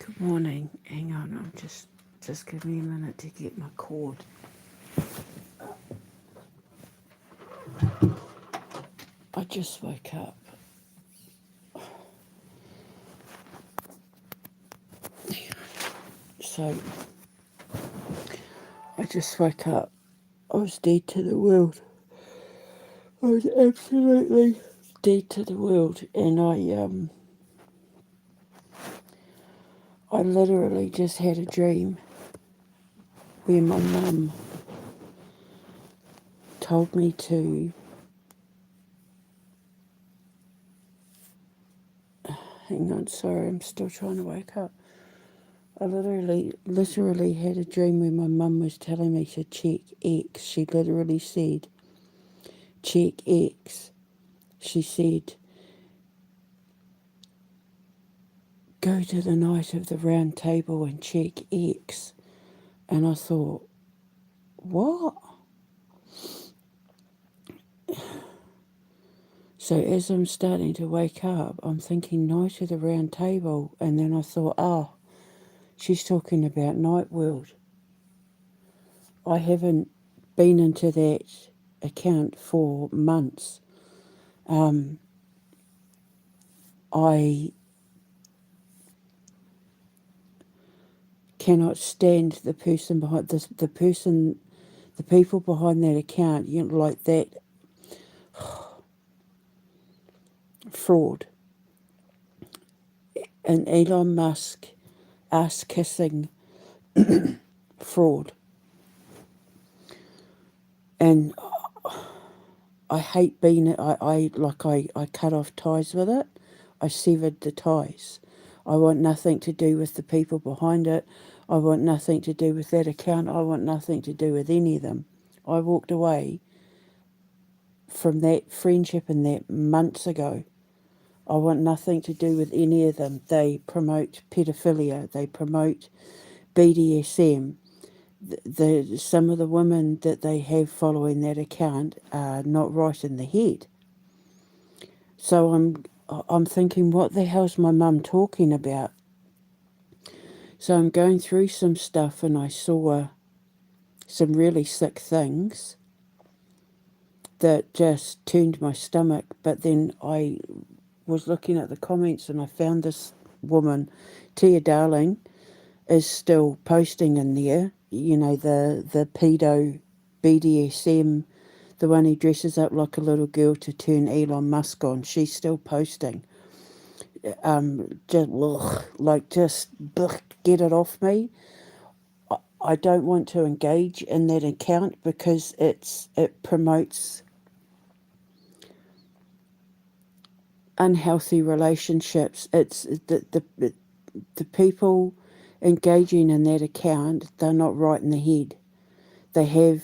Good morning. Hang on, I'm just give me a minute to get my cord. I just woke up. So I just woke up. I was dead to the world. I was absolutely dead to the world, and I literally just had a dream where my mum told me to. Hang on, sorry, I'm still trying to wake up. I literally had a dream where my mum was telling me to check X. She literally said, check X. She said, go to the night of the round table and check X. And I thought, what? So as I'm starting to wake up, I'm thinking night of the round table. And then I thought, oh, she's talking about Night World. I haven't been into that account for months. I cannot stand the person behind this, the people behind that account, like that fraud. And Elon Musk ass kissing fraud. And I hate being it. I cut off ties with it. I severed the ties. I want nothing to do with the people behind it. I want nothing to do with that account. I want nothing to do with any of them. I walked away from that friendship and that months ago. I want nothing to do with any of them. They promote pedophilia. They promote BDSM. Some of the women that they have following that account are not right in the head. So I'm thinking, what the hell's my mum talking about? So I'm going through some stuff and I saw some really sick things that just turned my stomach. But then I was looking at the comments and I found this woman, Tia Darling, is still posting in there. You know, the pedo BDSM, the one who dresses up like a little girl to turn Elon Musk on. She's still posting. Get it off me. I don't want to engage in that account because it promotes unhealthy relationships. It's the people engaging in that account, they're not right in the head. They have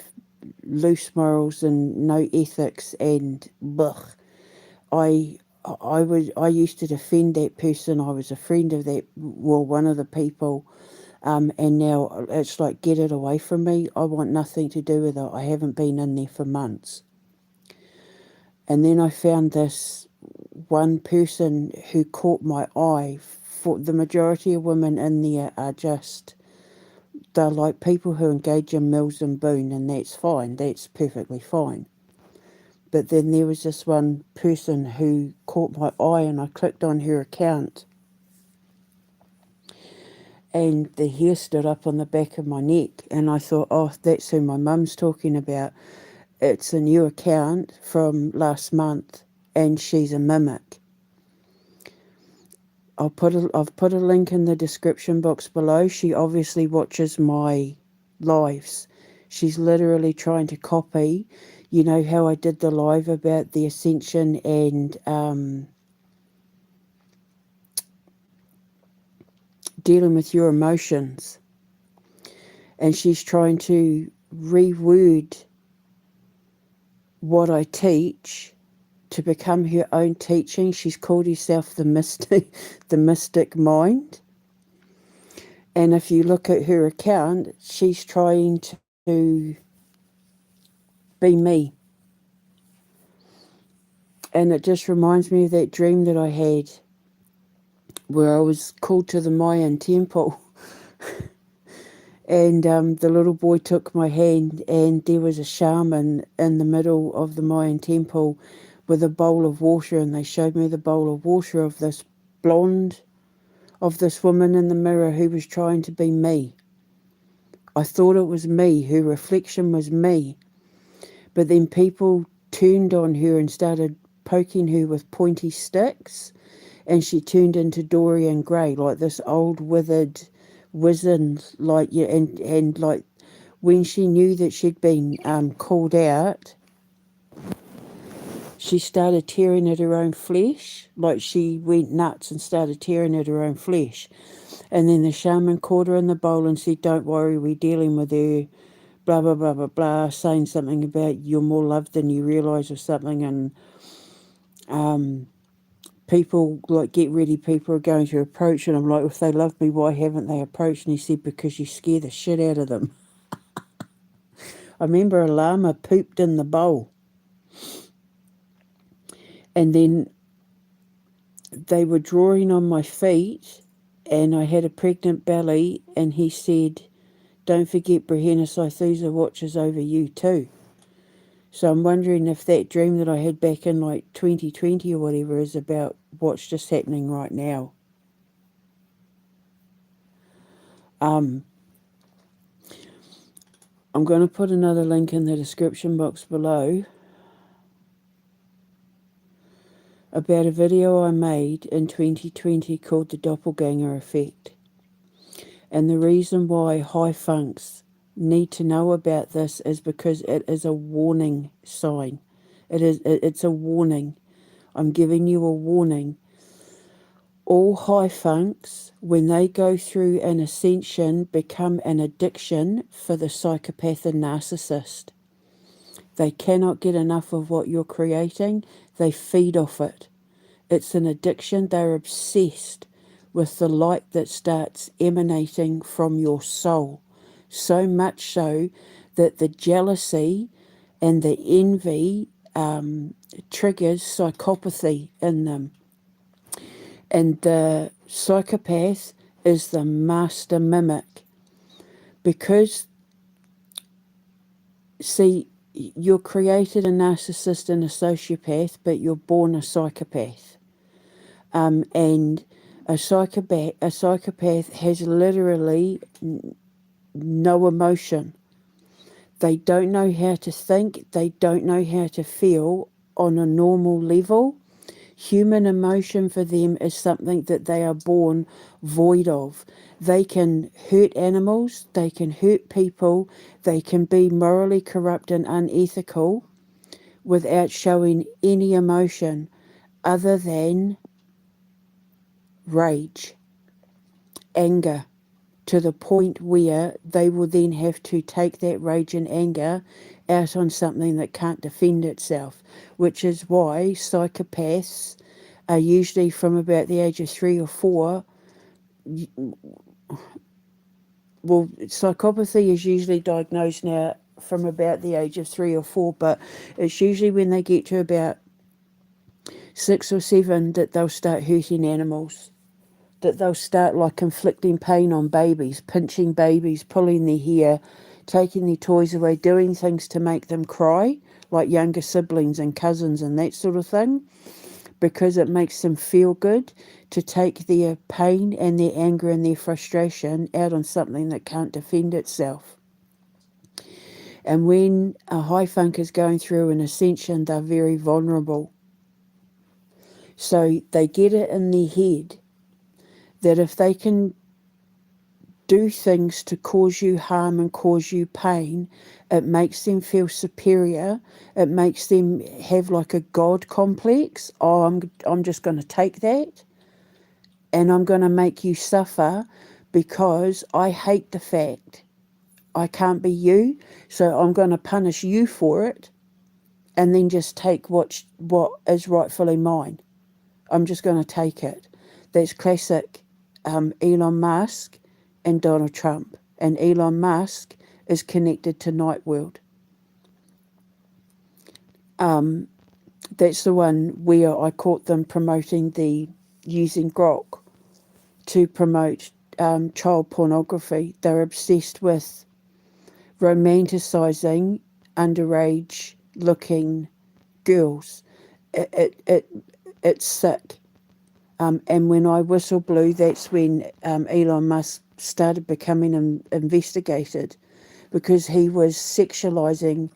loose morals and no ethics, and I used to defend that person. I was a friend of that, well, one of the people, and now it's like, get it away from me. I want nothing to do with it. I haven't been in there for months. And then I found this one person who caught my eye. For the majority of women in there are just, they're like people who engage in Mills and Boone, and that's fine. That's perfectly fine. But then there was this one person who caught my eye, and I clicked on her account, and the hair stood up on the back of my neck, and I thought, oh, that's who my mum's talking about. It's a new account from last month, and she's a mimic. I've put a link in the description box below. She obviously watches my lives. She's literally trying to copy. You know how I did the live about the ascension and dealing with your emotions, and she's trying to reword what I teach to become her own teaching. She's called herself the mystic mind. And if you look at her account, she's trying to be me. And it just reminds me of that dream that I had where I was called to the Mayan temple. And the little boy took my hand, and there was a shaman in the middle of the Mayan temple with a bowl of water, and they showed me the bowl of water of this blonde, of this woman in the mirror who was trying to be me. I thought it was me, her reflection was me. But then people turned on her and started poking her with pointy sticks, and she turned into Dorian Gray, like this old withered wizened, like, yeah, and like when she knew that she'd been called out, she started tearing at her own flesh, like she went nuts and started tearing at her own flesh. And then the shaman caught her in the bowl and said, "Don't worry, we're dealing with her," blah, blah, blah, blah, blah, saying something about you're more loved than you realise or something. And people, like, get ready, people are going to approach. And I'm like, if they love me, why haven't they approached? And he said, because you scare the shit out of them. I remember a llama pooped in the bowl. And then they were drawing on my feet, and I had a pregnant belly, and he said, don't forget Brahena Saithusa watches over you too. So I'm wondering if that dream that I had back in like 2020 or whatever is about what's just happening right now. I'm going to put another link in the description box below about a video I made in 2020 called the Doppelganger Effect. And the reason why high funks need to know about this is because it is a warning sign. It's a warning. I'm giving you a warning. All high funks, when they go through an ascension, become an addiction for the psychopath and narcissist. They cannot get enough of what you're creating. They feed off it. It's an addiction. They're obsessed with the light that starts emanating from your soul. So much so that the jealousy and the envy triggers psychopathy in them. And the psychopath is the master mimic. Because, see, you're created a narcissist and a sociopath, but you're born a psychopath. And a psychopath has literally no emotion. They don't know how to think. They don't know how to feel on a normal level. Human emotion for them is something that they are born void of. They can hurt animals. They can hurt people. They can be morally corrupt and unethical without showing any emotion other than rage, anger, to the point where they will then have to take that rage and anger out on something that can't defend itself, which is why psychopaths are usually from about the age of 3 or 4. Well, psychopathy is usually diagnosed now from about the age of 3 or 4, but it's usually when they get to about 6 or 7 that they'll start hurting animals. That they'll start like inflicting pain on babies, pinching babies, pulling their hair, taking their toys away, doing things to make them cry, like younger siblings and cousins and that sort of thing, because it makes them feel good to take their pain and their anger and their frustration out on something that can't defend itself. And when a high funk is going through an ascension, they're very vulnerable. So they get it in their head that if they can do things to cause you harm and cause you pain, it makes them feel superior. It makes them have like a God complex. Oh, I'm just going to take that and I'm going to make you suffer because I hate the fact I can't be you, so I'm going to punish you for it and then just take what is rightfully mine. I'm just going to take it. That's classic Elon Musk and Donald Trump. And Elon Musk is connected to Nightworld. That's the one where I caught them promoting the using grok. to promote child pornography. They're obsessed with romanticising underage looking girls. It's sick. And when I whistle blew, that's when Elon Musk started becoming investigated, because he was sexualising,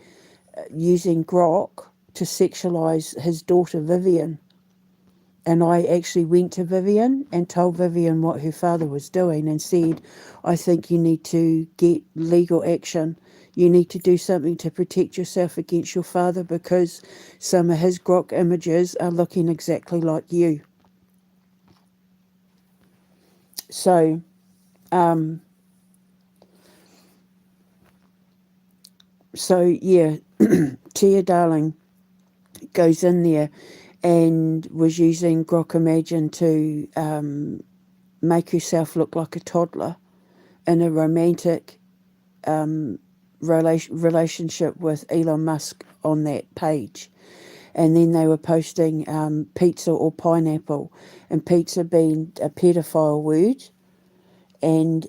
using grok to sexualise his daughter Vivian. And I actually went to Vivian and told Vivian what her father was doing and said, I think you need to get legal action. You need to do something to protect yourself against your father, because some of his grok images are looking exactly like you. So, yeah, Tia Darling goes in there and was using Grok Imagine to make herself look like a toddler in a romantic relationship with Elon Musk on that page. And then they were posting pizza or pineapple, and pizza being a pedophile word, and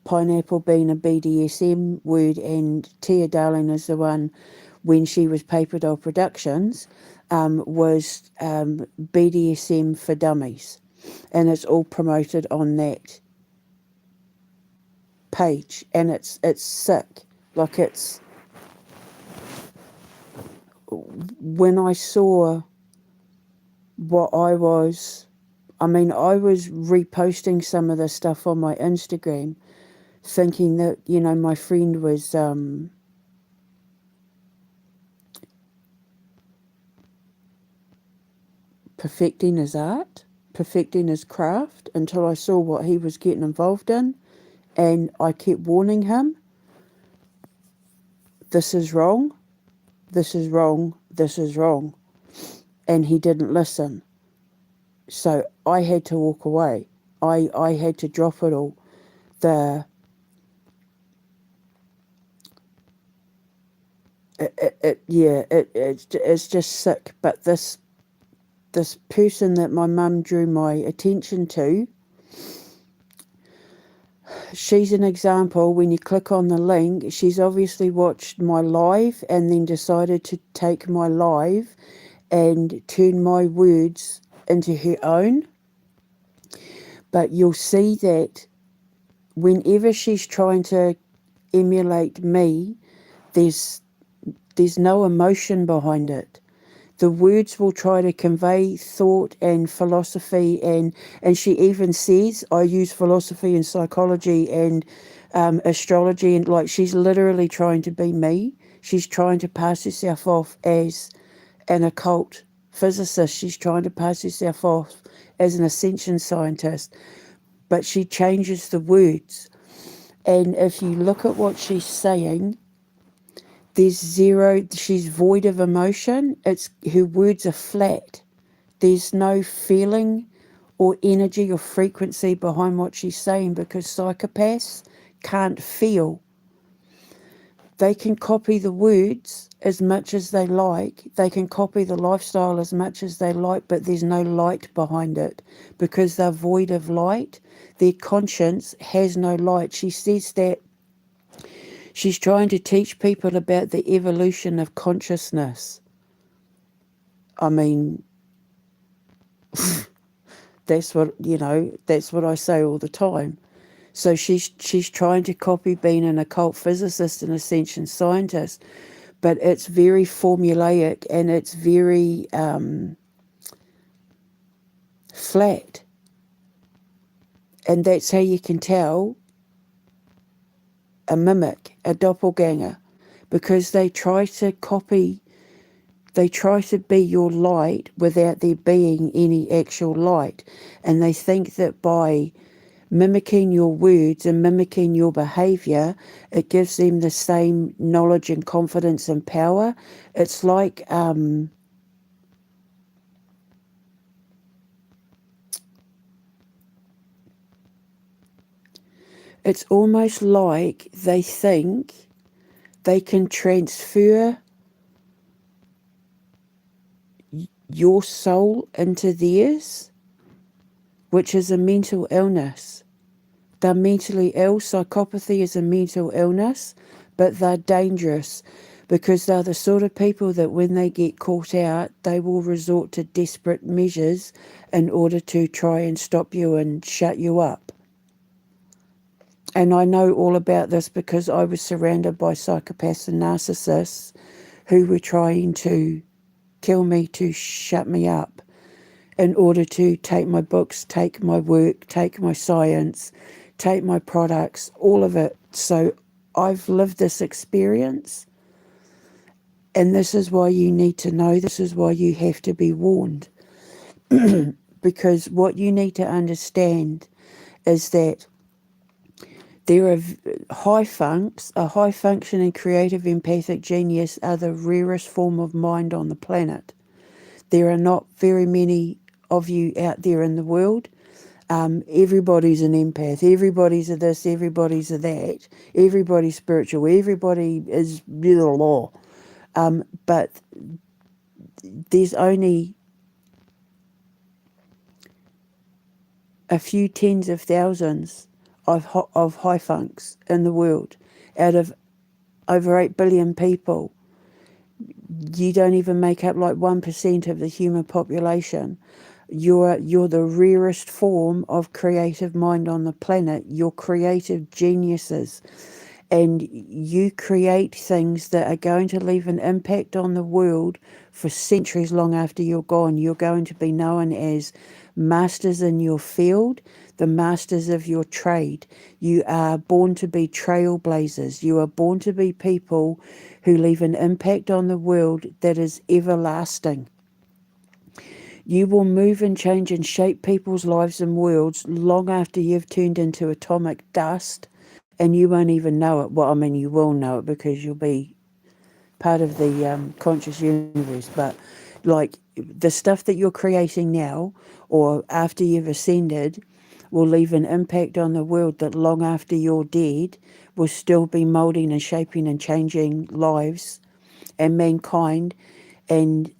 pineapple being a BDSM word, and Tia Darling is the one, when she was Paper Doll Productions, was BDSM for dummies, and it's all promoted on that page, and it's sick. Like, it's, when I saw what I was reposting some of the stuff on my Instagram, thinking that, my friend was perfecting his art, perfecting his craft, until I saw what he was getting involved in. And I kept warning him, this is wrong, this is wrong, this is wrong. And he didn't listen. So I had to walk away. I had to drop it all. It's just sick. But this person that my mum drew my attention to, she's an example. When you click on the link, she's obviously watched my live and then decided to take my live and turn my words into her own. But you'll see that whenever she's trying to emulate me, there's no emotion behind it. The words will try to convey thought and philosophy, and she even says, I use philosophy and psychology and astrology, and like, she's literally trying to be me. She's trying to pass herself off as an occult physicist. She's trying to pass herself off as an ascension scientist, but she changes the words. And if you look at what she's saying, she's void of emotion. Her words are flat. There's no feeling or energy or frequency behind what she's saying, because psychopaths can't feel. They can copy the words as much as they like. They can copy the lifestyle as much as they like, but there's no light behind it, because they're void of light. Their conscience has no light. She says that she's trying to teach people about the evolution of consciousness. I mean, that's what I say all the time. So she's trying to copy being an occult physicist and ascension scientist, but it's very formulaic and it's very flat. And that's how you can tell a mimic, a doppelganger, because they try to be your light without there being any actual light. And they think that by mimicking your words and mimicking your behaviour, it gives them the same knowledge and confidence and power. It's like it's almost like they think they can transfer your soul into theirs which is a mental illness. They're mentally ill. Psychopathy is a mental illness, but they're dangerous because they're the sort of people that when they get caught out, they will resort to desperate measures in order to try and stop you and shut you up. And I know all about this because I was surrounded by psychopaths and narcissists who were trying to kill me to shut me up in order to take my books, take my work, take my science, take my products, all of it. So I've lived this experience, and this is why you need to know, this is why you have to be warned. Because what you need to understand is that there are a high functioning creative empathic genius are the rarest form of mind on the planet. There are not very many of you out there in the world. Everybody's an empath, everybody's a this, everybody's a that, everybody's spiritual, everybody is blah, blah, blah. But there's only a few tens of thousands of high funks in the world out of over 8 billion people. You don't even make up like 1% of the human population. You're the rarest form of creative mind on the planet. You're creative geniuses. And you create things that are going to leave an impact on the world for centuries long after you're gone. You're going to be known as masters in your field, the masters of your trade. You are born to be trailblazers. You are born to be people who leave an impact on the world that is everlasting. You will move and change and shape people's lives and worlds long after you've turned into atomic dust, and you won't even know it. Well, I mean, you will know it because you'll be part of the conscious universe, but like the stuff that you're creating now or after you've ascended will leave an impact on the world that long after you're dead will still be moulding and shaping and changing lives and mankind and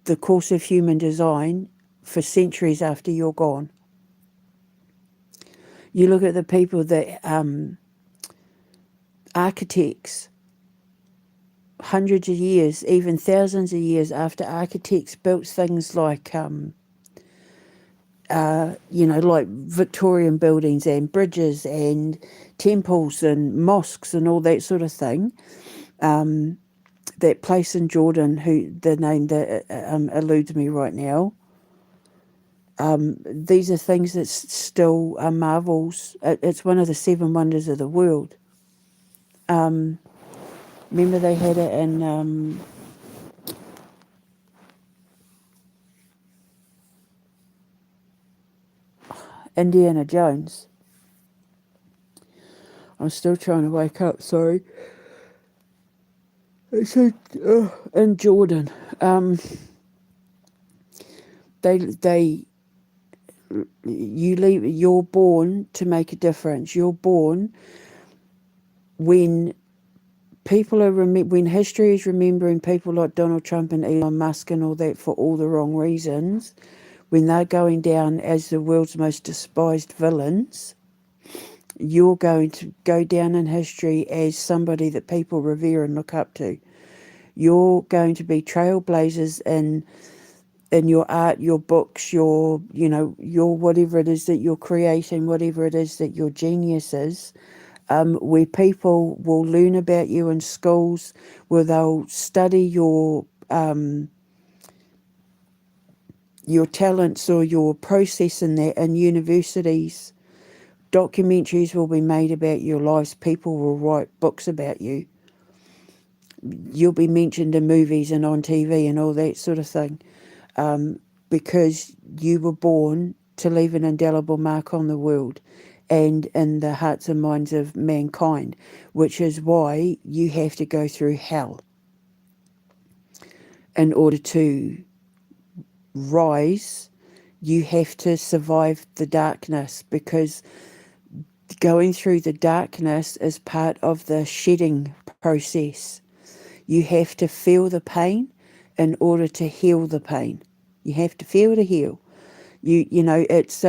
the course of human design for centuries after you're gone. You look at the people that architects, hundreds of years, even thousands of years after architects built things like, like Victorian buildings and bridges and temples and mosques and all that sort of thing. That place in Jordan, who the name that eludes me right now. These are things that still are marvels. It's one of the 7 wonders of the world. Remember they had it in Indiana Jones. I'm still trying to wake up, sorry. It's in Jordan. You're born to make a difference. You're born when when history is remembering people like Donald Trump and Elon Musk and all that for all the wrong reasons, when they're going down as the world's most despised villains, you're going to go down in history as somebody that people revere and look up to. You're going to be trailblazers in your art, your books, your whatever it is that you're creating, whatever it is that your genius is, where people will learn about you in schools, where they'll study your talents or your process in that in universities. Documentaries will be made about your lives. People will write books about you. You'll be mentioned in movies and on TV and all that sort of thing, because you were born to leave an indelible mark on the world and in the hearts and minds of mankind, which is why you have to go through hell in order to rise. You have to survive the darkness, because going through the darkness is part of the shedding process. You have to feel the pain in order to heal the pain. You have to feel to heal. You know, it's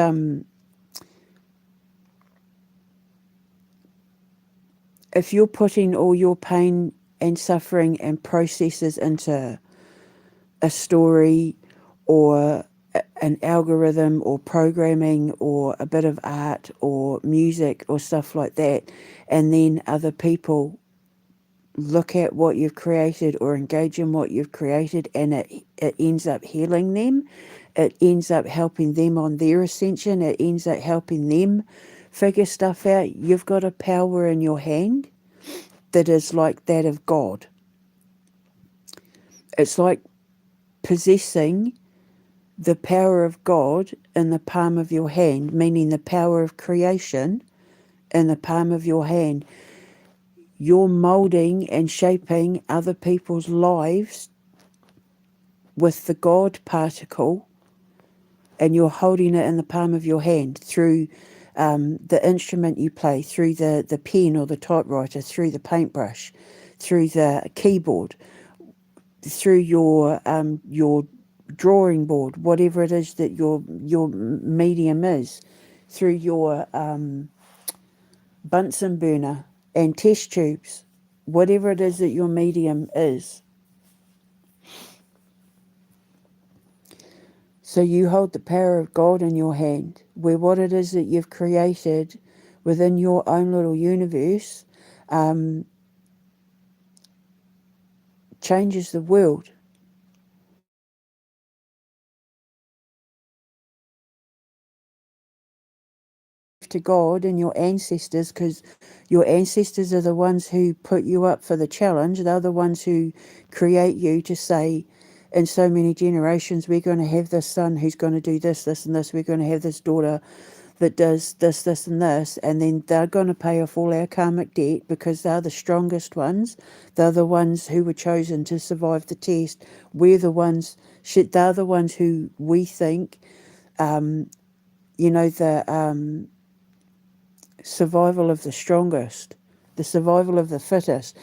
if you're putting all your pain and suffering and processes into a story or an algorithm or programming or a bit of art or music or stuff like that, and then other people look at what you've created or engage in what you've created, and it ends up healing them, it ends up helping them on their ascension, it ends up helping them figure stuff out. You've got a power in your hand that is like that of God. It's like possessing the power of God in the palm of your hand, meaning the power of creation in the palm of your hand. You're moulding and shaping other people's lives with the God particle, and you're holding it in the palm of your hand through the instrument you play, through the pen or the typewriter, through the paintbrush, through the keyboard, through your drawing board, whatever it is that your medium is, through your Bunsen burner and test tubes, whatever it is that your medium is. So you hold the power of God in your hand, where what it is that you've created within your own little universe changes the world. To God and your ancestors, because your ancestors are the ones who put you up for the challenge. They're the ones who create you to say, in so many generations, we're going to have this son who's going to do this, this, and this. We're going to have this daughter that does this, this, and this. And then they're going to pay off all our karmic debt because they're the strongest ones. They're the ones who were chosen to survive the test. We're the ones, they're the ones who we think, the survival of the strongest, the survival of the fittest.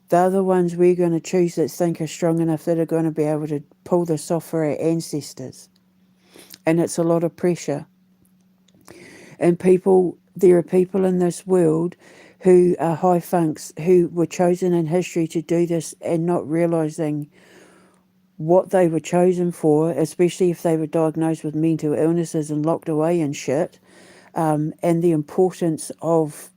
They're the ones we're going to choose that think are strong enough that are going to be able to pull this off for our ancestors. And it's a lot of pressure. And there are people in this world who are high funks who were chosen in history to do this and not realising what they were chosen for, especially if they were diagnosed with mental illnesses and locked away and shit, and the importance of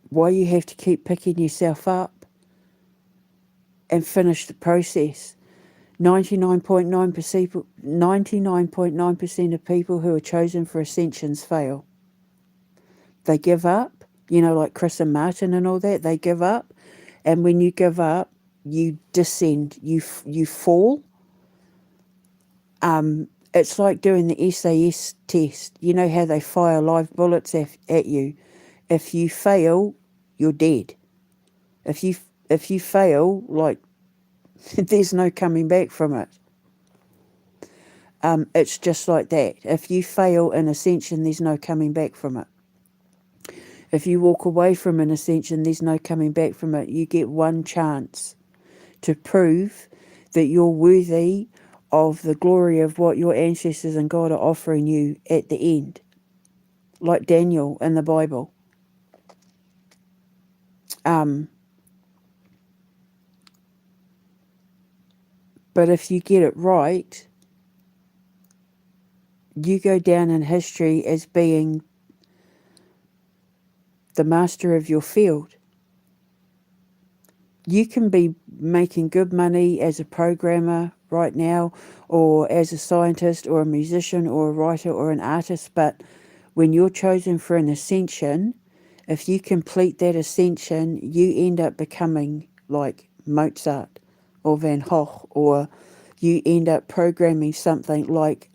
why you have to keep picking yourself up and finish the process. 99.9% of people who are chosen for ascensions fail. They give up, like Chris and Martin and all that, they give up. And when you give up, you descend, you fall. It's like doing the SAS test. You know how they fire live bullets at you. If you fail, you're dead. If you fail, like, there's no coming back from it. It's just like that. If you fail in ascension, there's no coming back from it. If you walk away from an ascension, there's no coming back from it. You get one chance to prove that you're worthy of the glory of what your ancestors and God are offering you at the end. Like Daniel in the Bible. But if you get it right, you go down in history as being the master of your field. You can be making good money as a programmer right now, or as a scientist or a musician or a writer or an artist, but when you're chosen for an ascension, if you complete that ascension, you end up becoming like Mozart or Van Gogh, or you end up programming something like,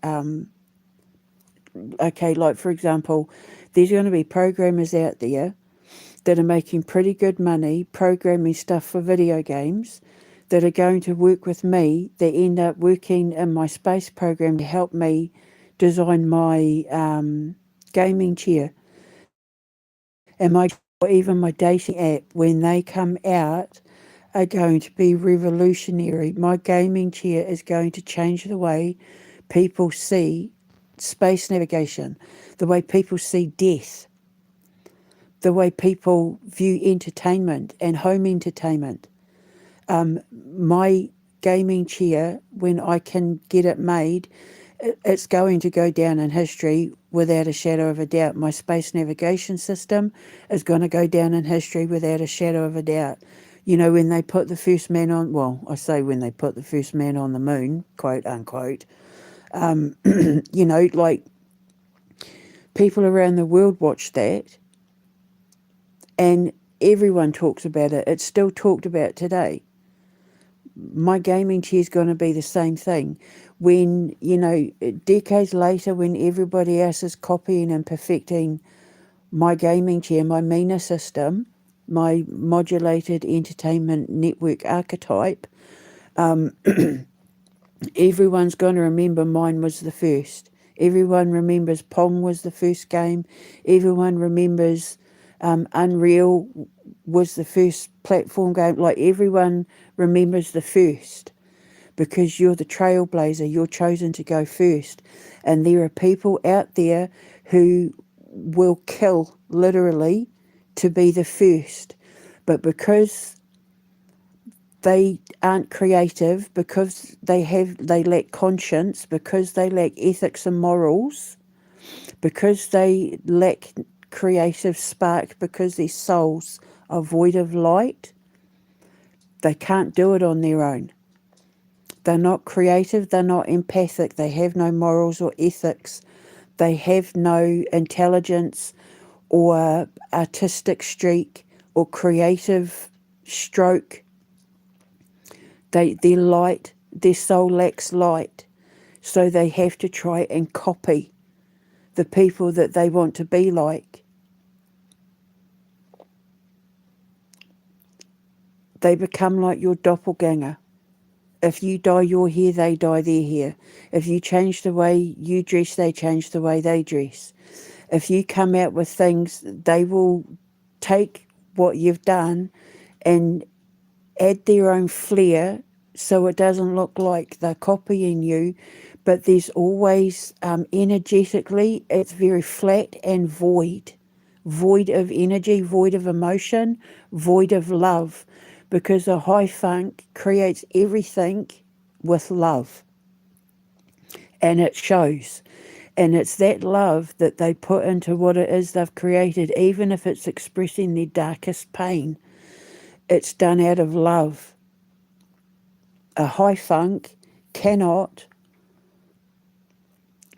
like for example, there's going to be programmers out there that are making pretty good money programming stuff for video games that are going to work with me, that end up working in my space program to help me design my gaming chair and or even my dating app when they come out. are going to be revolutionary. My gaming chair is going to change the way people see space navigation, the way people see death, the way people view entertainment and home entertainment. My gaming chair, when I can get it made, it's going to go down in history without a shadow of a doubt. My space navigation system is going to go down in history without a shadow of a doubt. You know, when they put the first man on, well, I say when they put the first man on the moon, quote unquote, you know, like people around the world watch that and everyone talks about it. It's still talked about today. My gaming chair is going to be the same thing. When, you know, decades later, when everybody else is copying and perfecting my gaming chair, my MENA system, my modulated entertainment network archetype, everyone's going to remember mine was the first. Everyone remembers Pong was the first game. Everyone remembers Unreal was the first platform game. Like, everyone remembers the first because you're the trailblazer. You're chosen to go first. And there are people out there who will kill, literally, to be the first. But because they aren't creative, because they lack conscience, because they lack ethics and morals, because they lack creative spark, because their souls are void of light, they can't do it on their own. They're not creative, they're not empathic, they have no morals or ethics, they have no intelligence or artistic streak or creative stroke. Their soul lacks light, so they have to try and copy the people that they want to be like. They become like your doppelganger. If you dye your hair, they dye their hair. If you change the way you dress, they change the way they dress. If you come out with things, they will take what you've done and add their own flair so it doesn't look like they're copying you, but there's always, energetically, it's very flat and void. Void of energy, void of emotion, void of love, because a high funk creates everything with love. And it shows. And it's that love that they put into what it is they've created, even if it's expressing their darkest pain. It's done out of love. A high funk cannot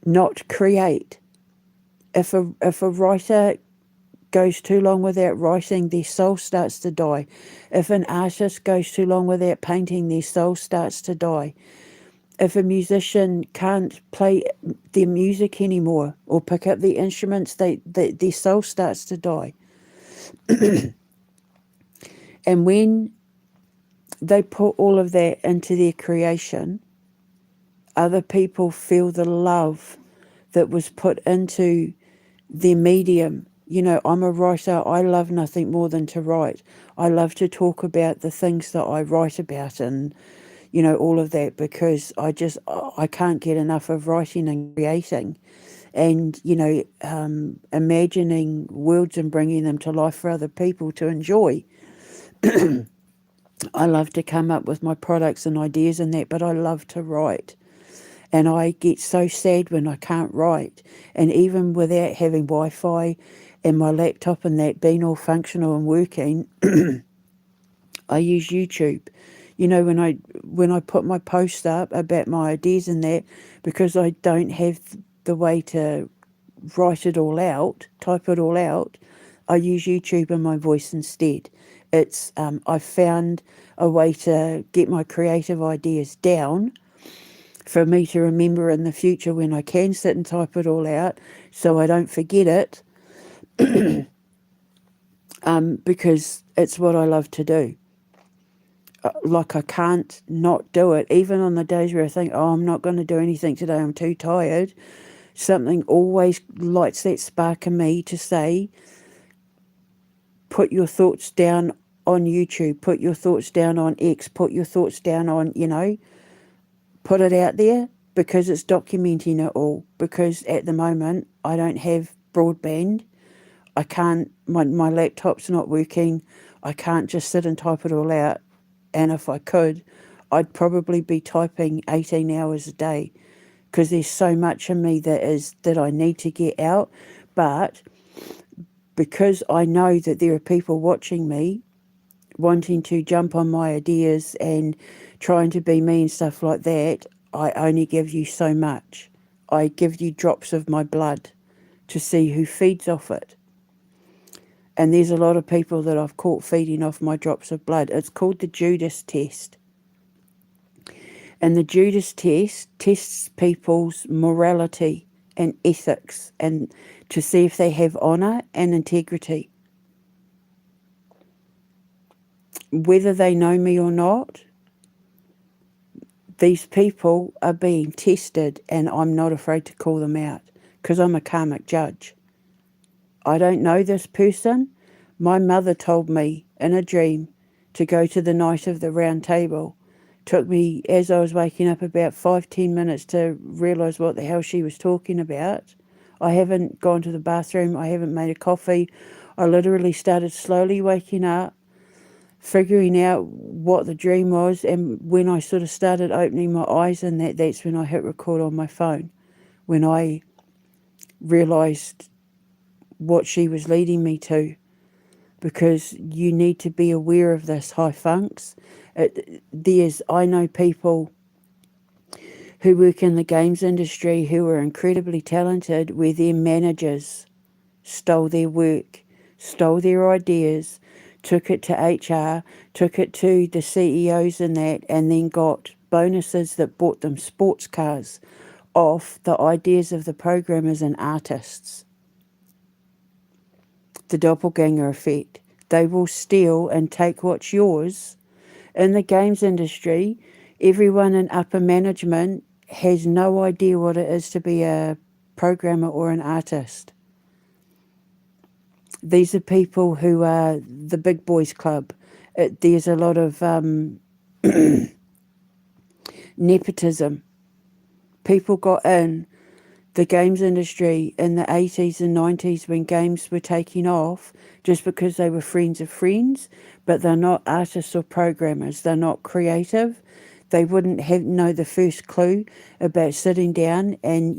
not create. If a writer goes too long without writing, their soul starts to die. If an artist goes too long without painting, their soul starts to die. If a musician can't play their music anymore or pick up the instruments, their soul starts to die. And when they put all of that into their creation, other people feel the love that was put into their medium. You know, I'm a writer. I love nothing more than to write. I love to talk about the things that I write about and, you know, all of that, because I can't get enough of writing and creating and, you know, imagining worlds and bringing them to life for other people to enjoy. I love to come up with my products and ideas and that, but I love to write. And I get so sad when I can't write. And even without having Wi-Fi and my laptop and that being all functional and working, I use YouTube. You know, when I put my post up about my ideas and that, because I don't have the way to write it all out, type it all out, I use YouTube and my voice instead. It's I found a way to get my creative ideas down for me to remember in the future when I can sit and type it all out so I don't forget it, because it's what I love to do. Like, I can't not do it, even on the days where I think, oh, I'm not going to do anything today, I'm too tired. Something always lights that spark in me to say, put your thoughts down on YouTube, put your thoughts down on X, put your thoughts down on, put it out there, because it's documenting it all. Because at the moment, I don't have broadband. I can't, my laptop's not working. I can't just sit and type it all out. And if I could, I'd probably be typing 18 hours a day, because there's so much in me that I need to get out. But because I know that there are people watching me wanting to jump on my ideas and trying to be me and stuff like that, I only give you so much. I give you drops of my blood to see who feeds off it. And there's a lot of people that I've caught feeding off my drops of blood. It's called the Judas test. And the Judas test tests people's morality and ethics, and to see if they have honour and integrity. Whether they know me or not, these people are being tested, and I'm not afraid to call them out, because I'm a karmic judge. I don't know this person. My mother told me in a dream to go to the night of the round table. Took me, as I was waking up, about 5-10 minutes to realise what the hell she was talking about. I haven't gone to the bathroom. I haven't made a coffee. I literally started slowly waking up, figuring out what the dream was. And when I sort of started opening my eyes, and that's when I hit record on my phone. When I realised what she was leading me to. Because you need to be aware of this, high funks. I know people who work in the games industry who are incredibly talented, where their managers stole their work, stole their ideas, took it to HR, took it to the CEOs and that, and then got bonuses that bought them sports cars off the ideas of the programmers and artists. The Doppelganger Effect. They will steal and take what's yours. In the games industry, everyone in upper management has no idea what it is to be a programmer or an artist. These are people who are the big boys club. There's a lot of nepotism. People got in the games industry in the 80s and 90s when games were taking off just because they were friends of friends, but they're not artists or programmers. They're not creative. They wouldn't know the first clue about sitting down and,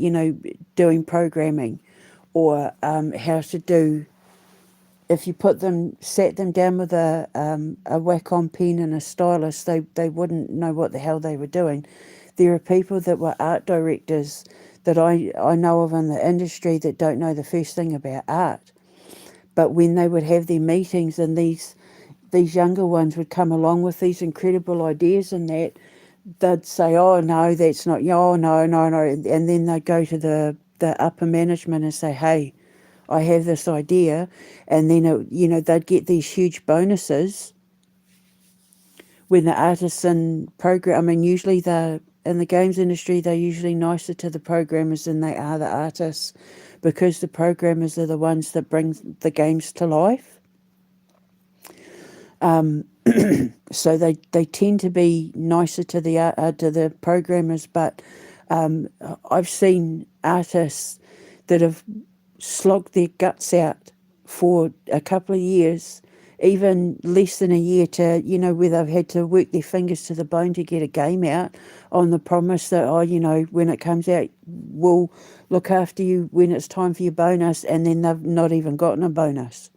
doing programming, or how to do. If you sat them down with a Wacom pen and a stylus, they wouldn't know what the hell they were doing. There are people that were art directors that I know of in the industry that don't know the first thing about art. But when they would have their meetings, and these younger ones would come along with these incredible ideas and that, they'd say, oh, no, that's not, oh, no. And then they'd go to the upper management and say, hey, I have this idea. And then, they'd get these huge bonuses when the artists and usually in the games industry, they're usually nicer to the programmers than they are the artists, because the programmers are the ones that bring the games to life. So they tend to be nicer to the programmers, but I've seen artists that have slogged their guts out for a couple of years, even less than a year, to, where they've had to work their fingers to the bone to get a game out on the promise that, when it comes out, we'll look after you when it's time for your bonus, and then they've not even gotten a bonus.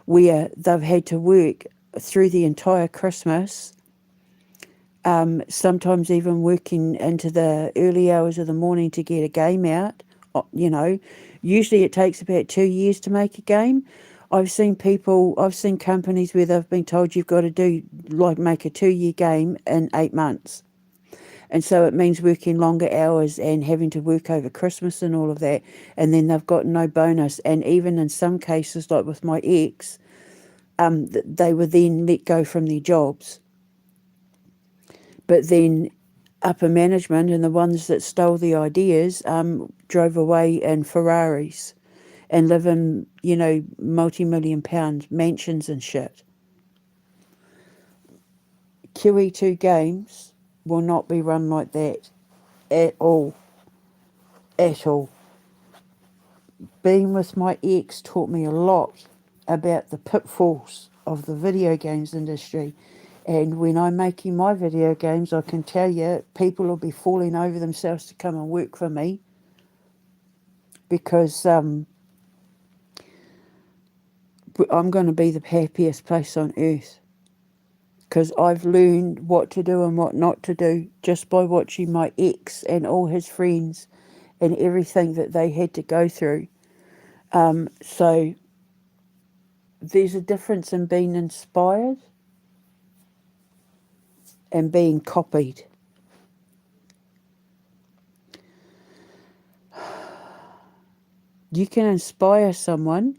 Where they've had to work through the entire Christmas, sometimes even working into the early hours of the morning to get a game out. Usually it takes about 2 years to make a game. I've seen companies where they've been told you've got to make a 2-year game in 8 months. And so it means working longer hours and having to work over Christmas and all of that. And then they've got no bonus. And even in some cases, like with my ex, they were then let go from their jobs. But then upper management and the ones that stole the ideas drove away in Ferraris and live in, multi-million-pound mansions and shit. QE2 games will not be run like that at all. At all. Being with my ex taught me a lot about the pitfalls of the video games industry. And when I'm making my video games, I can tell you, people will be falling over themselves to come and work for me because I'm going to be the happiest place on earth. Because I've learned what to do and what not to do just by watching my ex and all his friends and everything that they had to go through. So there's a difference in being inspired and being copied. You can inspire someone,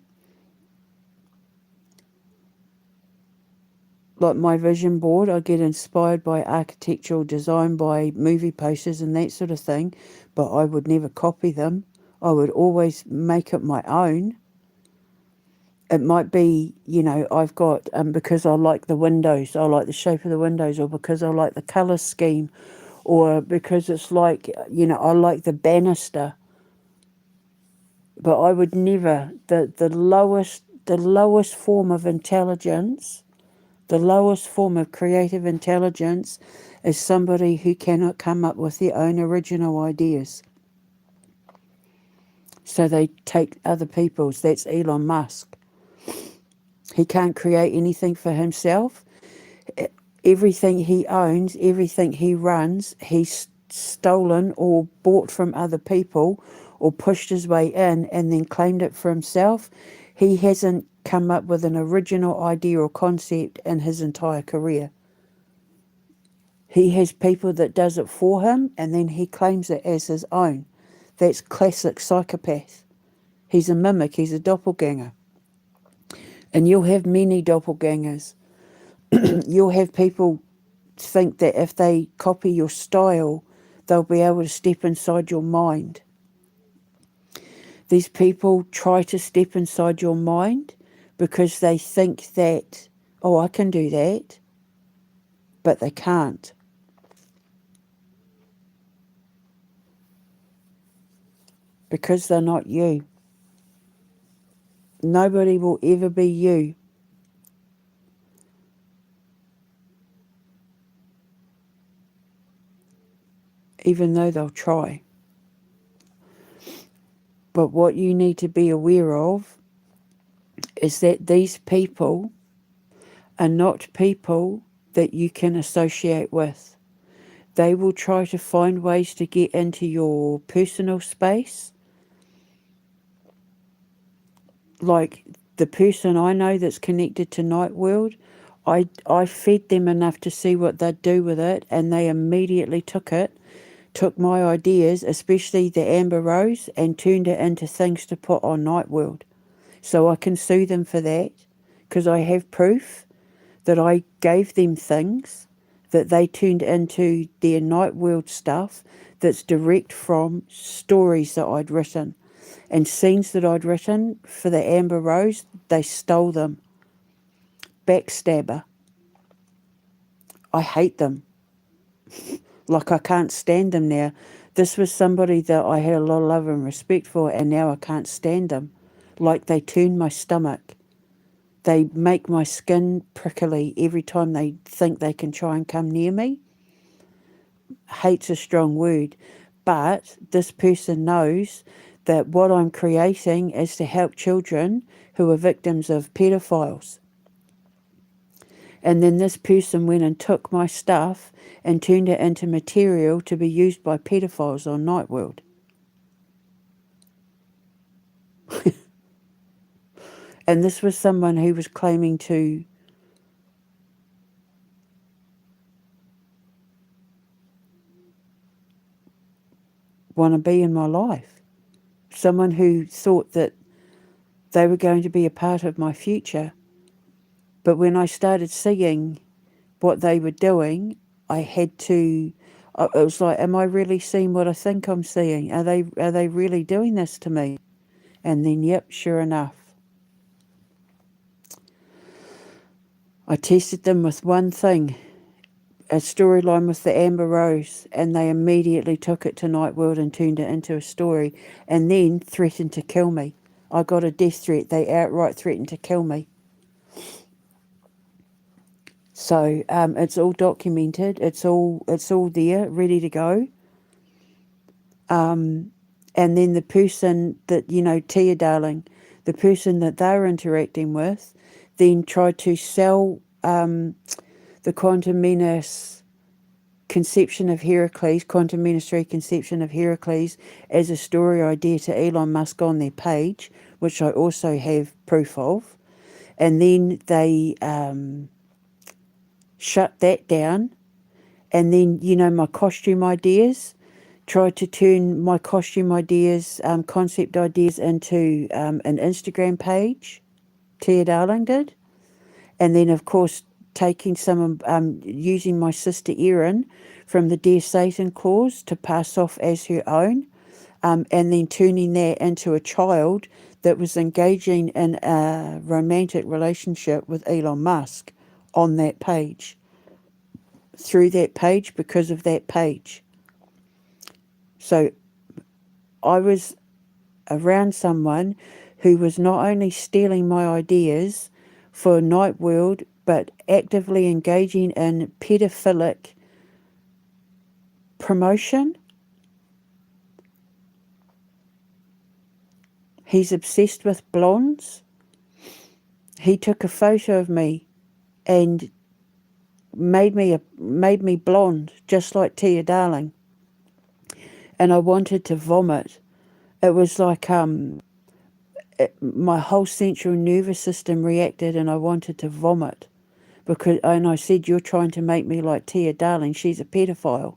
like my vision board. I get inspired by architectural design, by movie posters and that sort of thing, but I would never copy them. I would always make it my own. It might be, I've got, because I like the windows, I like the shape of the windows, or because I like the colour scheme, or because it's like, I like the banister. But I would never, the lowest form of intelligence, the lowest form of creative intelligence is somebody who cannot come up with their own original ideas. So they take other people's. That's Elon Musk. He can't create anything for himself. Everything he owns, everything he runs, he's stolen or bought from other people or pushed his way in and then claimed it for himself. He hasn't come up with an original idea or concept in his entire career. He has people that does it for him and then he claims it as his own. That's classic psychopath. He's a mimic, he's a doppelganger. And you'll have many doppelgangers. You'll have people think that if they copy your style, they'll be able to step inside your mind. These people try to step inside your mind because they think that, oh, I can do that, but they can't. Because they're not you. Nobody will ever be you. Even though they'll try. But what you need to be aware of is that these people are not people that you can associate with. They will try to find ways to get into your personal space. Like the person I know that's connected to Night World, I fed them enough to see what they'd do with it, and they immediately took my ideas, especially the Amber Rose, and turned it into things to put on Night World. So I can sue them for that, because I have proof that I gave them things that they turned into their Night World stuff that's direct from stories that I'd written. And scenes that I'd written for the Amber Rose, they stole them. Backstabber. I hate them. Like I can't stand them now. This was somebody that I had a lot of love and respect for, and now I can't stand them. Like they turn my stomach. They make my skin prickly every time they think they can try and come near me. Hate's a strong word, but this person knows that what I'm creating is to help children who are victims of pedophiles. And then this person went and took my stuff and turned it into material to be used by pedophiles on Night World. And this was someone who was claiming to want to be in my life. Someone who thought that they were going to be a part of my future. But when I started seeing what they were doing, I had to, it was like, am I really seeing what I think I'm seeing? Are they really doing this to me? And then, yep, sure enough. I tested them with one thing, a storyline with the Amber Rose, and they immediately took it to Nightworld and turned it into a story, and then threatened to kill me. I got a death threat. They outright threatened to kill me. So it's all documented. It's all there, ready to go. And then the person that, Tia Darling, the person that they're interacting with, then tried to sell the Quantum Menace conception of Heracles, Quantum Menace 3 conception of Heracles, as a story idea to Elon Musk on their page, which I also have proof of. And then they shut that down. And then, my costume ideas, tried to turn my costume ideas, concept ideas, into an Instagram page. Tia Darling did. And then, of course, taking using my sister Erin from the Dear Satan clause to pass off as her own, and then turning that into a child that was engaging in a romantic relationship with Elon Musk on that page, through that page, because of that page. So I was around someone who was not only stealing my ideas for Nightworld, but actively engaging in pedophilic promotion. He's obsessed with blondes. He took a photo of me and made me blonde, just like Tia Darling. And I wanted to vomit. It was like my whole central nervous system reacted, and I wanted to vomit. And I said, "You're trying to make me like Tia Darling. She's a pedophile."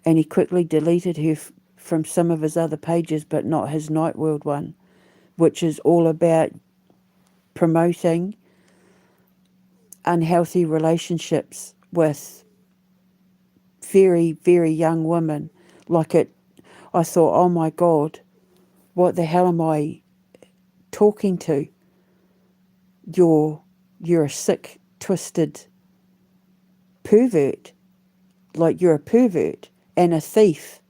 And he quickly deleted her from some of his other pages, but not his Nightworld one, which is all about promoting unhealthy relationships with very, very young women. I thought, oh my God, what the hell am I talking to? You're a sick, twisted pervert. Like, you're a pervert and a thief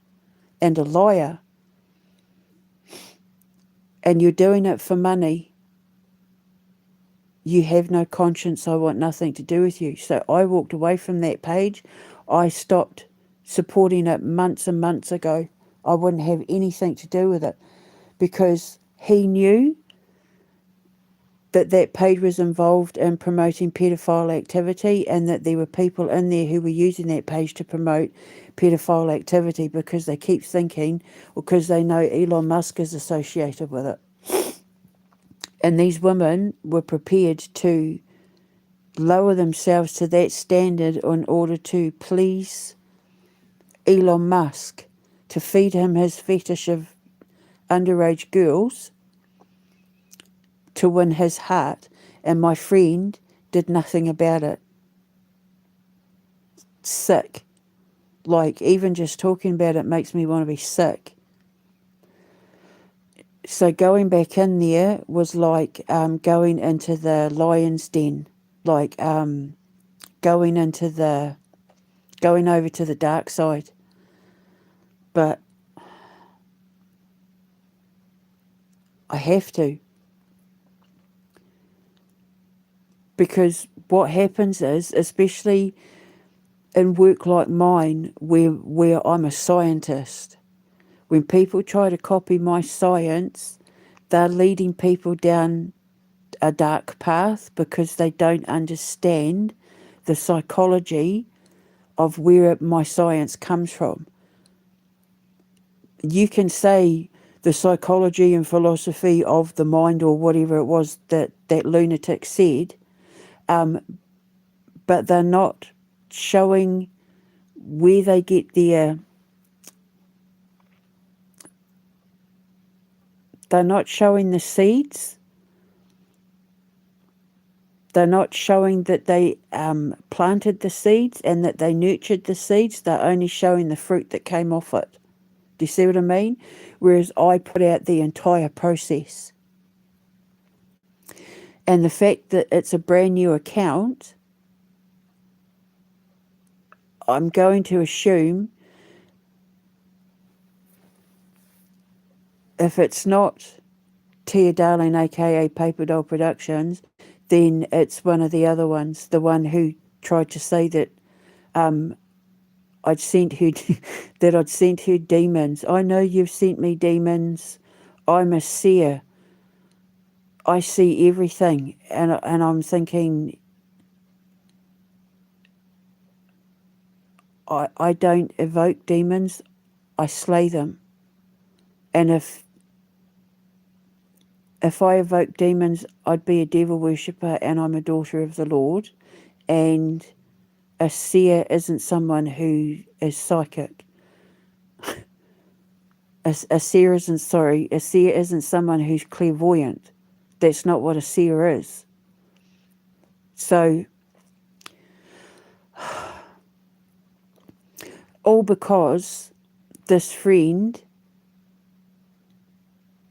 and a liar. And you're doing it for money. You have no conscience. I want nothing to do with you. So I walked away from that page. I stopped supporting it months and months ago. I wouldn't have anything to do with it, because he knew that page was involved in promoting pedophile activity, and that there were people in there who were using that page to promote pedophile activity, because they keep thinking, or because they know Elon Musk is associated with it. And these women were prepared to lower themselves to that standard in order to please Elon Musk, to feed him his fetish of underage girls, to win his heart. And my friend did nothing about it. Sick. Like, even just talking about it makes me want to be sick. So going back in there was like going into the lion's den, like going over to the dark side. But I have to. Because what happens is, especially in work like mine, where I'm a scientist, when people try to copy my science, they're leading people down a dark path, because they don't understand the psychology of where my science comes from. You can say the psychology and philosophy of the mind, or whatever it was that lunatic said, but they're not showing where they get their... They're not showing the seeds. They're not showing that they planted the seeds and that they nurtured the seeds. They're only showing the fruit that came off it. Do you see what I mean? Whereas I put out the entire process. And the fact that it's a brand new account, I'm going to assume if it's not Tia Darling, aka Paper Doll Productions, then it's one of the other ones, the one who tried to say that I'd sent her that I'd sent her demons. I know you've sent me demons. I'm a seer. I see everything, and I'm thinking, I don't evoke demons. I slay them. And if I evoke demons, I'd be a devil worshipper, and I'm a daughter of the Lord. And a seer isn't someone who is psychic. A seer isn't someone who's clairvoyant. That's not what a seer is. So, all because this friend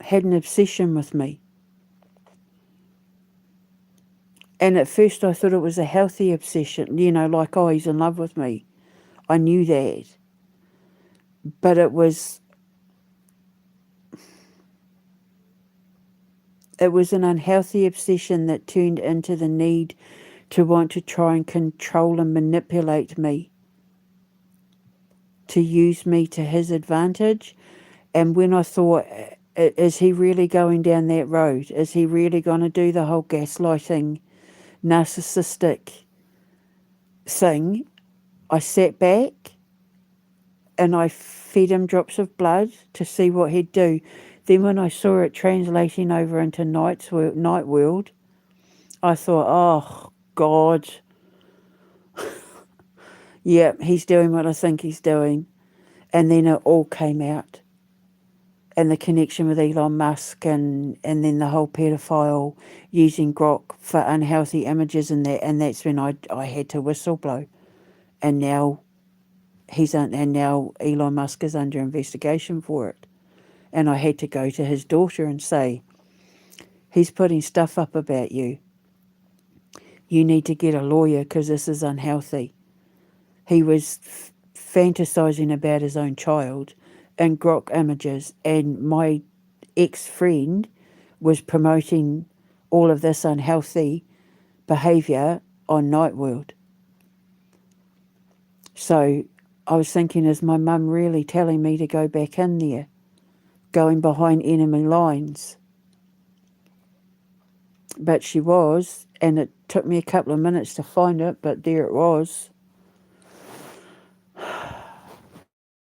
had an obsession with me. And at first I thought it was a healthy obsession, like, oh, he's in love with me. I knew that. But it was an unhealthy obsession that turned into the need to want to try and control and manipulate me, to use me to his advantage. And when I thought, is he really going down that road? Is he really going to do the whole gaslighting, narcissistic thing? I sat back and I fed him drops of blood to see what he'd do. Then when I saw it translating over into night world, I thought, oh, God. Yeah, he's doing what I think he's doing. And then it all came out. And the connection with Elon Musk and then the whole pedophile using Grok for unhealthy images and that. And that's when I had to whistleblow. And now now Elon Musk is under investigation for it. And I had to go to his daughter and say, he's putting stuff up about you. You need to get a lawyer because this is unhealthy. He was fantasizing about his own child in Grok images, and my ex-friend was promoting all of this unhealthy behaviour on Night World. So I was thinking, is my mum really telling me to go back in there, going behind enemy lines? But she was, and it took me a couple of minutes to find it, but there it was.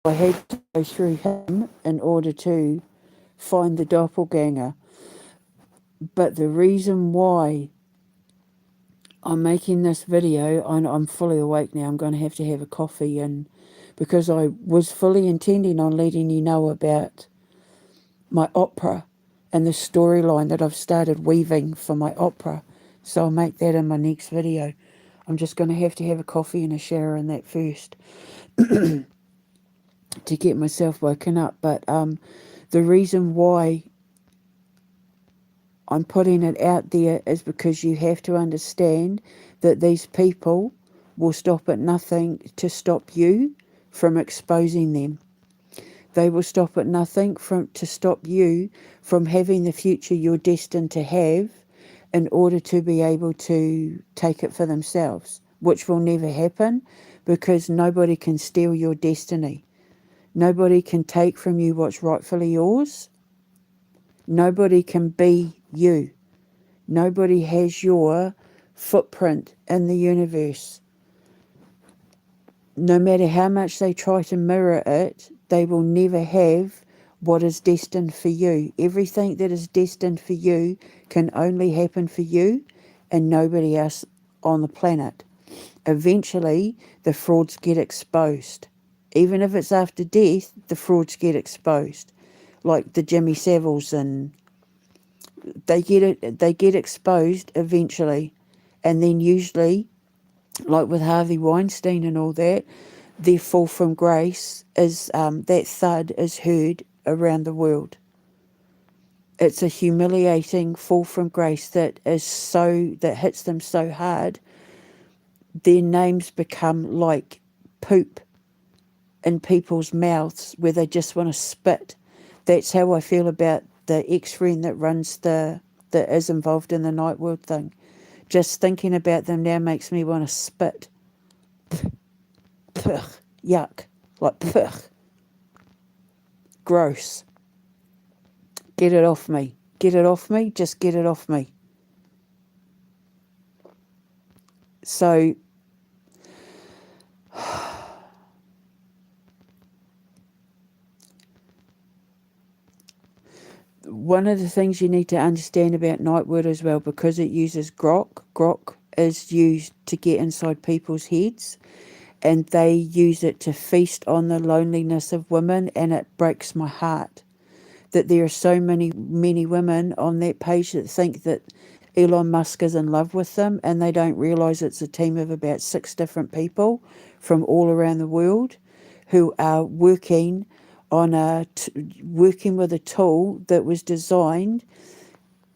I had to go through him in order to find the doppelganger. But the reason why I'm making this video, I'm fully awake now, I'm going to have a coffee, and because I was fully intending on letting you know about my opera and the storyline that I've started weaving for my opera. So I'll make that in my next video. I'm just going to have a coffee and a shower and that first to get myself woken up. But the reason why I'm putting it out there is because you have to understand that these people will stop at nothing to stop you from exposing them. They will stop at nothing to stop you from having the future you're destined to have in order to be able to take it for themselves, which will never happen because nobody can steal your destiny. Nobody can take from you what's rightfully yours. Nobody can be you. Nobody has your footprint in the universe. No matter how much they try to mirror it, they will never have what is destined for you. Everything that is destined for you can only happen for you and nobody else on the planet. Eventually, the frauds get exposed. Even if it's after death, the frauds get exposed. Like the Jimmy Saviles, and they get exposed eventually. And then usually, like with Harvey Weinstein and all that, their fall from grace is that thud is heard around the world. It's a humiliating fall from grace that hits them so hard. Their names become like poop in people's mouths where they just want to spit. That's how I feel about the ex-friend that is involved in the night world thing. Just thinking about them now makes me want to spit. Pugh, yuck, like pugh, gross. Get it off me. Get it off me, just get it off me. So, one of the things you need to understand about Nightwood as well, because it uses grok is used to get inside people's heads, and they use it to feast on the loneliness of women, and it breaks my heart that there are so many women on that page that think that Elon Musk is in love with them, and they don't realise it's a team of about 6 different people from all around the world who are working with a tool that was designed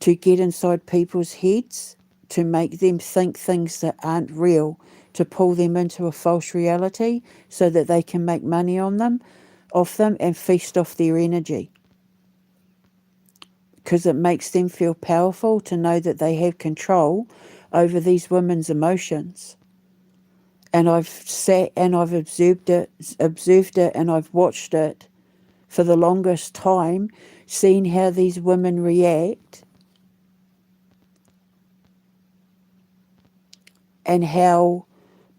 to get inside people's heads, to make them think things that aren't real, to pull them into a false reality so that they can make money off them and feast off their energy. Because it makes them feel powerful to know that they have control over these women's emotions. And I've sat and I've observed it and I've watched it for the longest time, seeing how these women react and how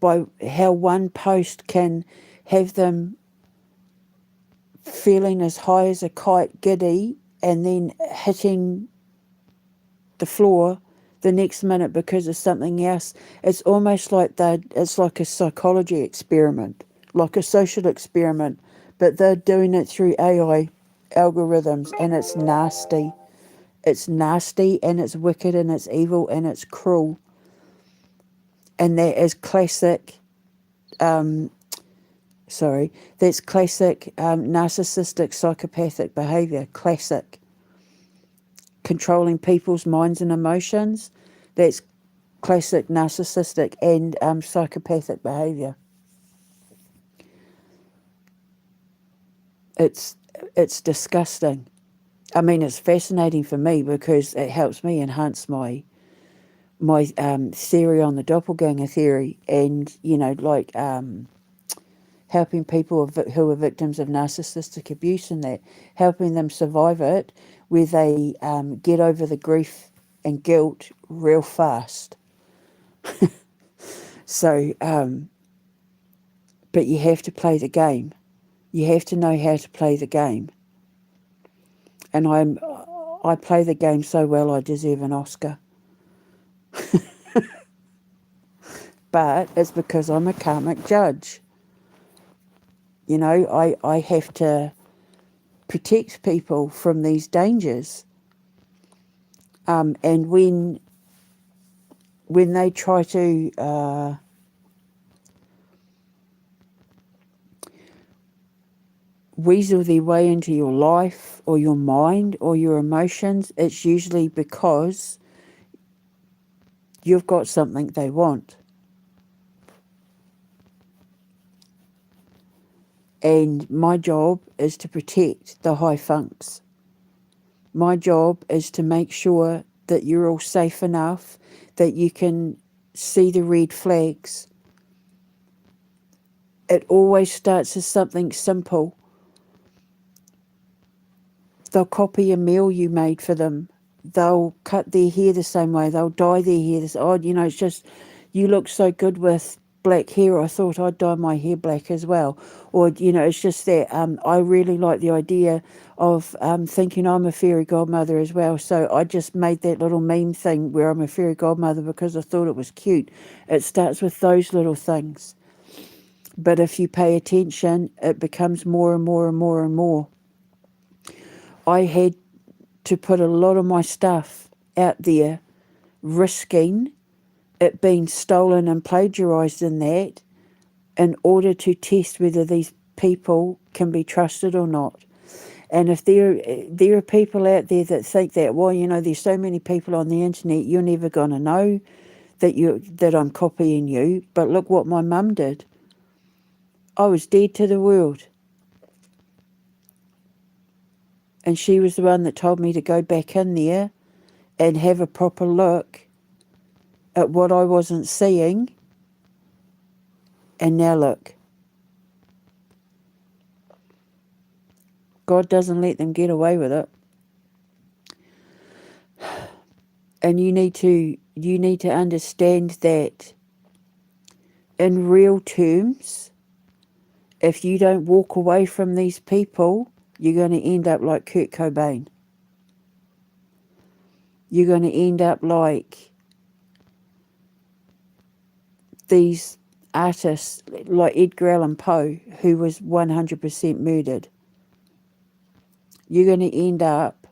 one post can have them feeling as high as a kite, giddy, and then hitting the floor the next minute because of something else. It's almost like it's like a psychology experiment, like a social experiment, but they're doing it through AI algorithms, and it's nasty. It's nasty, and it's wicked, and it's evil, and it's cruel. And that is classic, that's classic narcissistic psychopathic behaviour, classic. Controlling people's minds and emotions, that's classic narcissistic and psychopathic behaviour. It's disgusting. I mean, it's fascinating for me because it helps me enhance my theory on the doppelganger theory, and helping people who are victims of narcissistic abuse, and that helping them survive it, where they get over the grief and guilt real fast. So, but you have to play the game. You have to know how to play the game. And I play the game so well I deserve an Oscar. But it's because I'm a karmic judge. You know, I have to protect people from these dangers. And when they try to weasel their way into your life or your mind or your emotions, it's usually because you've got something they want. And my job is to protect the high funks. My job is to make sure that you're all safe enough that you can see the red flags. It always starts as something simple. They'll copy a meal you made for them. They'll cut their hair the same way. They'll dye their hair this odd. It's just, you look so good with black hair, I thought I'd dye my hair black as well. Or, it's just that I really like the idea of thinking I'm a fairy godmother as well. So I just made that little meme thing where I'm a fairy godmother because I thought it was cute. It starts with those little things. But if you pay attention, it becomes more and more and more and more. I had to put a lot of my stuff out there, risking it being stolen and plagiarised in that, in order to test whether these people can be trusted or not. And if there are people out there that think that, well, there's so many people on the internet, you're never going to know that I'm copying you. But look what my mum did. I was dead to the world. And she was the one that told me to go back in there and have a proper look at what I wasn't seeing. And now look. God doesn't let them get away with it. And you need to understand that in real terms, if you don't walk away from these people, you're going to end up like Kurt Cobain. You're going to end up like these artists like Edgar Allan Poe, who was 100% murdered. You're going to end up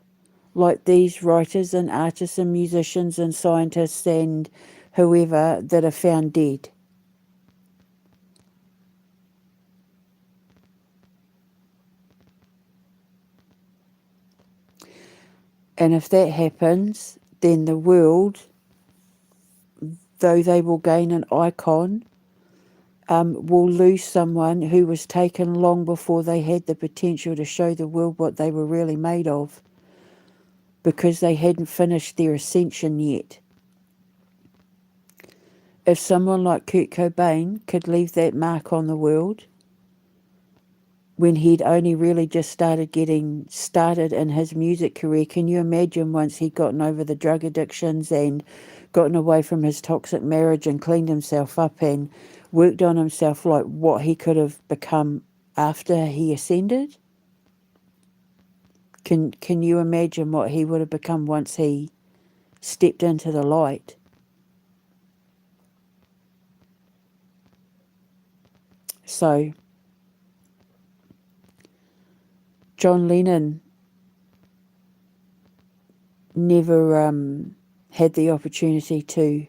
like these writers and artists and musicians and scientists and whoever that are found dead. And if that happens, then the world, though they will gain an icon, will lose someone who was taken long before they had the potential to show the world what they were really made of, because they hadn't finished their ascension yet. If someone like Kurt Cobain could leave that mark on the world when he'd only really just getting started in his music career, can you imagine once he'd gotten over the drug addictions and gotten away from his toxic marriage and cleaned himself up and worked on himself, like what he could have become after he ascended? Can you imagine what he would have become once he stepped into the light? So John Lennon never had the opportunity to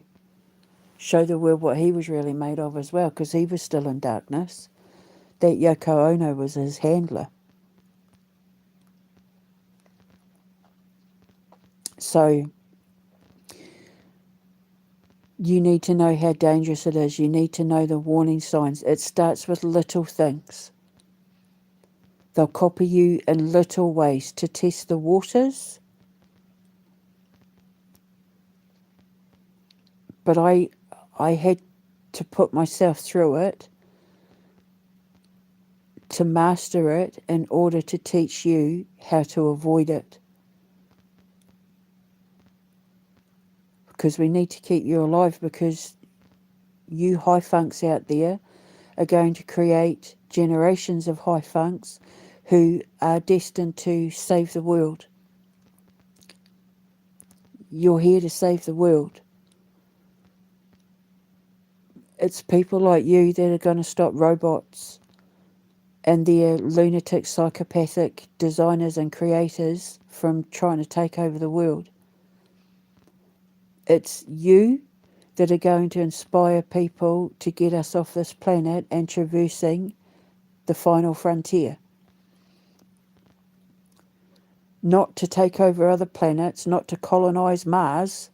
show the world what he was really made of as well, because he was still in darkness. That Yoko Ono was his handler. So you need to know how dangerous it is. You need to know the warning signs. It starts with little things. They'll copy you in little ways to test the waters. But I had to put myself through it to master it in order to teach you how to avoid it. Because we need to keep you alive, because you high funks out there are going to create generations of high funks who are destined to save the world. You're here to save the world. It's people like you that are going to stop robots and their lunatic, psychopathic designers and creators from trying to take over the world. It's you that are going to inspire people to get us off this planet and traversing the final frontier. Not to take over other planets, not to colonize Mars,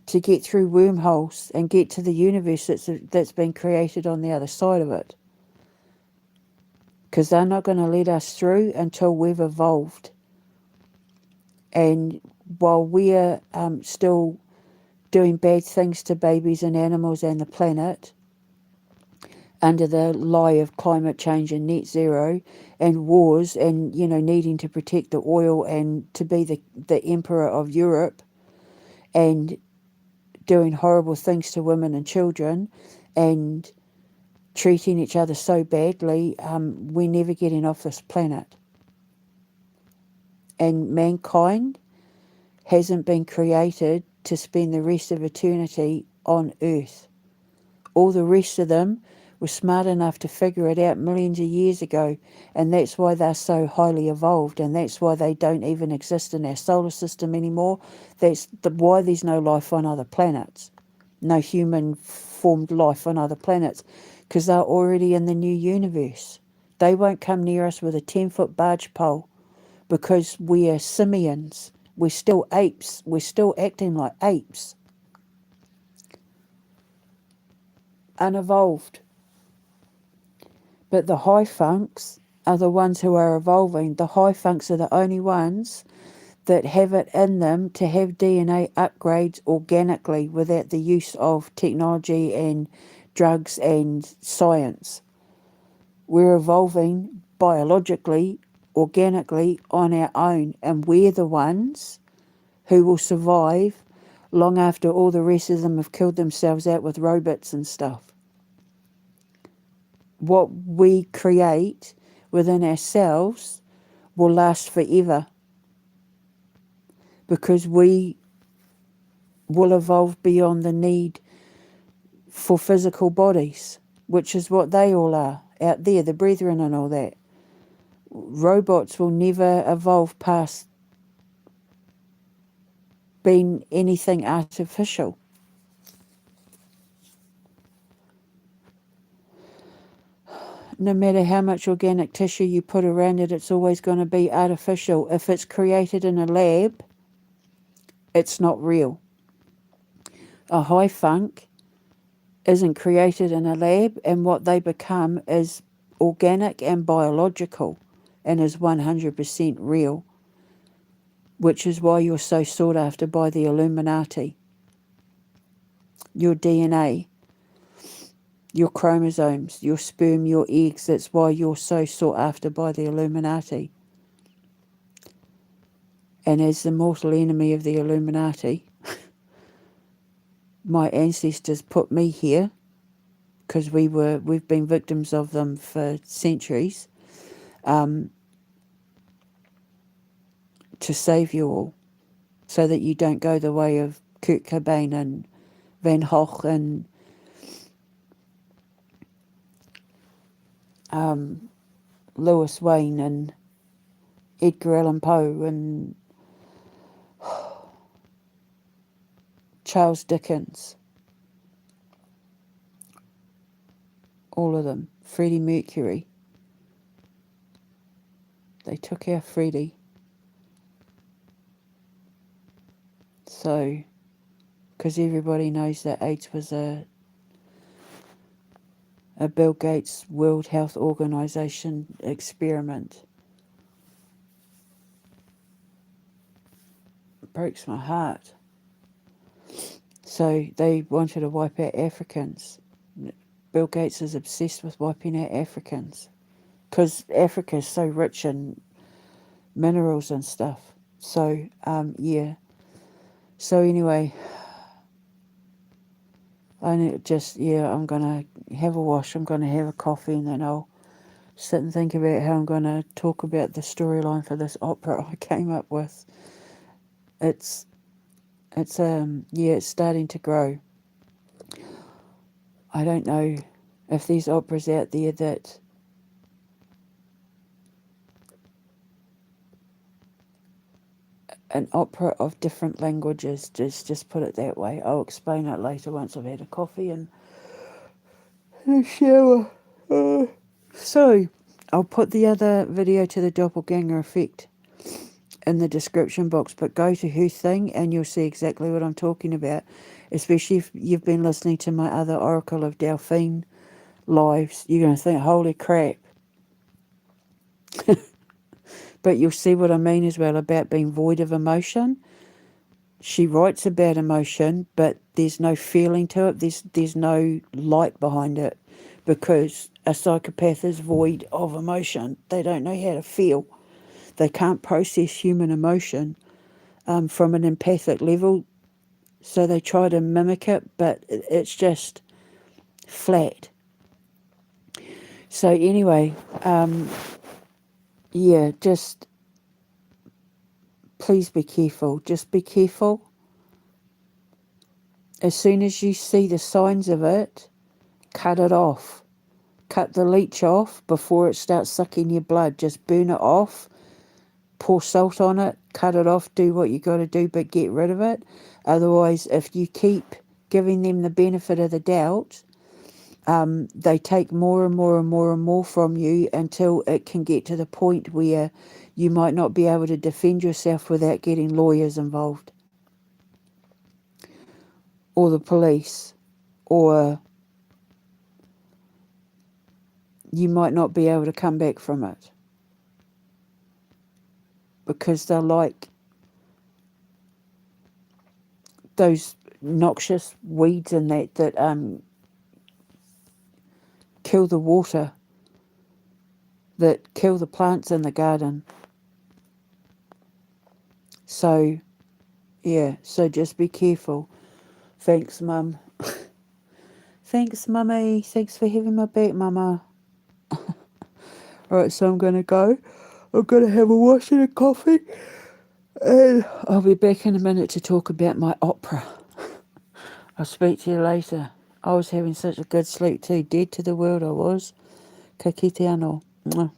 to get through wormholes and get to the universe that's been created on the other side of it. Because they're not going to let us through until we've evolved. And while we're still doing bad things to babies and animals and the planet, under the lie of climate change and net zero and wars and, needing to protect the oil and to be the emperor of Europe and doing horrible things to women and children and treating each other so badly, we're never getting off this planet. And mankind hasn't been created to spend the rest of eternity on Earth. All the rest of them were smart enough to figure it out millions of years ago, and that's why they're so highly evolved, and that's why they don't even exist in our solar system anymore. That's why there's no life on other planets, no human-formed life on other planets, because they're already in the new universe. They won't come near us with a 10-foot barge pole because we are simians. We're still apes. We're still acting like apes. Unevolved. But the high funks are the ones who are evolving. The high funks are the only ones that have it in them to have DNA upgrades organically without the use of technology and drugs and science. We're evolving biologically, organically on our own, and we're the ones who will survive long after all the rest of them have killed themselves out with robots and stuff. What we create within ourselves will last forever because we will evolve beyond the need for physical bodies, which is what they all are out there, the brethren and all that. Robots will never evolve past being anything artificial. No matter how much organic tissue you put around it, it's always going to be artificial. If it's created in a lab, it's not real. A high funk isn't created in a lab, and what they become is organic and biological and is 100% real, which is why you're so sought after by the Illuminati. Your DNA, your chromosomes, your sperm, your eggs, that's why you're so sought after by the Illuminati. And as the mortal enemy of the Illuminati, my ancestors put me here because we've been victims of them for centuries, to save you all, so that you don't go the way of Kurt Cobain and Van Gogh and Lewis Wayne and Edgar Allan Poe and Charles Dickens. All of them. Freddie Mercury. They took our Freddie. So, because everybody knows that AIDS was a Bill Gates World Health Organization experiment. It breaks my heart. So they wanted to wipe out Africans. Bill Gates is obsessed with wiping out Africans because Africa is so rich in minerals and stuff. So, yeah. So anyway, I'm going to have a wash, I'm going to have a coffee, and then I'll sit and think about how I'm going to talk about the storyline for this opera I came up with. It's starting to grow. I don't know if there's operas out there that an opera of different languages, just put it that way. I'll explain it later once I've had a coffee and a shower. So, I'll put the other video to the Doppelganger Effect in the description box, but go to her thing and you'll see exactly what I'm talking about, especially if you've been listening to my other Oracle of Delphine lives. You're going to think, holy crap. But you'll see what I mean as well about being void of emotion. She writes about emotion, but there's no feeling to it. There's no light behind it, because a psychopath is void of emotion. They don't know how to feel. They can't process human emotion from an empathic level, so they try to mimic it, but it's just flat. So anyway, just please be careful. Just be careful. As soon as you see the signs of it, cut it off. Cut the leech off before it starts sucking your blood. Just burn it off. Pour salt on it. Cut it off. Do what you got to do, but get rid of it. Otherwise, if you keep giving them the benefit of the doubt, they take more and more and more and more from you until it can get to the point where you might not be able to defend yourself without getting lawyers involved, or the police, or you might not be able to come back from it, because they're like those noxious weeds and that kill the water, that kill the plants in the garden. So, yeah, so just be careful. Thanks, Mum. Thanks, Mummy. Thanks for having my back, Mama. Alright, so I'm going to go. I'm going to have a wash and a coffee. And I'll be back in a minute to talk about my opera. I'll speak to you later. I was having such a good sleep too. Dead to the world I was. Ka kite anō. Mwah.